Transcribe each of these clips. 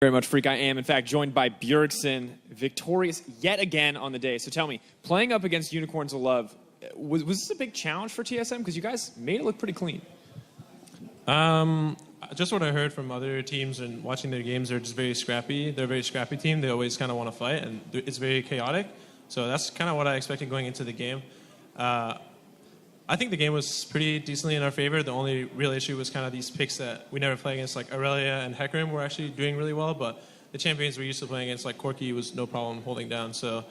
Very much, Freak. I am, in fact, joined by Bjergsen, victorious yet again on the day. So tell me, playing up against Unicorns of Love, was this a big challenge for TSM? Because you guys made it look pretty clean. Just what I heard from other teams and watching their games, they're just very scrappy. They're a very scrappy team. They always kind of want to fight, and it's very chaotic. So that's kind of what I expected going into the game. I think the game was pretty decently in our favor. The only real issue was kind of these picks that we never play against, like Aurelia and Hecarim were actually doing really well, but the champions we're used to playing against, like Corki, was no problem holding down. So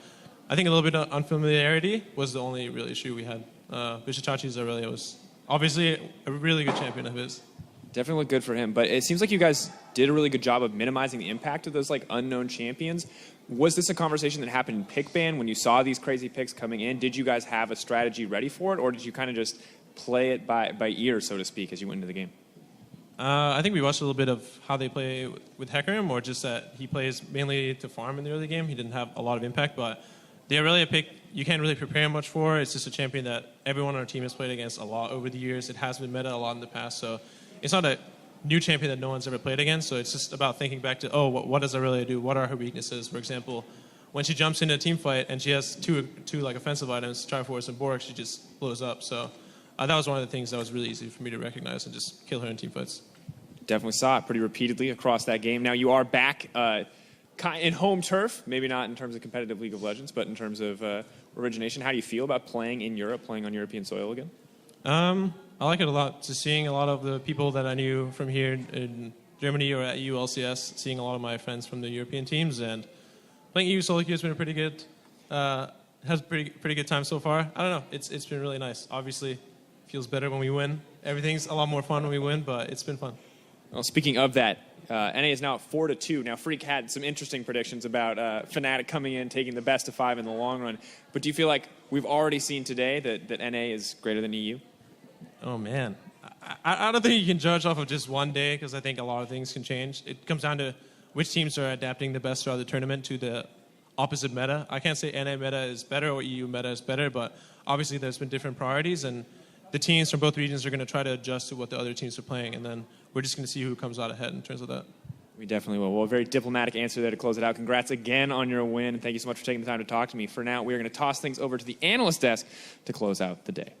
I think a little bit of unfamiliarity was the only real issue we had. Vishitachi's Aurelia was obviously a really good champion of his. Definitely looked good for him, but it seems like you guys did a really good job of minimizing the impact of those like unknown champions. Was this a conversation that happened in pick ban when you saw these crazy picks coming in? Did you guys have a strategy ready for it, or did you kind of just play it by ear, so to speak, as you went into the game? I think we watched a little bit of how they play with Hecarim, or just that he plays mainly to farm in the early game. He didn't have a lot of impact, but the Aurelia pick, you can't really prepare much for. It's just a champion that everyone on our team has played against a lot over the years. It has been meta a lot in the past, so it's not a new champion that no one's ever played against, so it's just about thinking back to, what does Aurelia do? What are her weaknesses? For example, when she jumps into a team fight and she has two like offensive items, Triforce and Bork, she just blows up. So that was one of the things that was really easy for me to recognize and just kill her in team fights. Definitely saw it pretty repeatedly across that game. Now you are back in home turf, maybe not in terms of competitive League of Legends, but in terms of origination. How do you feel about playing in Europe, playing on European soil again? I like it a lot. Just seeing a lot of the people that I knew from here in Germany or at ULCS, seeing a lot of my friends from the European teams, and playing EU solo queue has been a pretty good, has pretty good time so far. I don't know. It's been really nice. Obviously, feels better when we win. Everything's a lot more fun when we win, but it's been fun. Well, speaking of that, NA is now 4-2. Now, Freak had some interesting predictions about Fnatic coming in, taking the best of 5 in the long run. But do you feel like we've already seen today that NA is greater than EU? Oh, man. I don't think you can judge off of just one day, because I think a lot of things can change. It comes down to which teams are adapting the best throughout the tournament to the opposite meta. I can't say NA meta is better or EU meta is better, but obviously there's been different priorities, and the teams from both regions are going to try to adjust to what the other teams are playing, and then we're just going to see who comes out ahead in terms of that. We definitely will. Well, a very diplomatic answer there to close it out. Congrats again on your win, and thank you so much for taking the time to talk to me. For now, we are going to toss things over to the analyst desk to close out the day.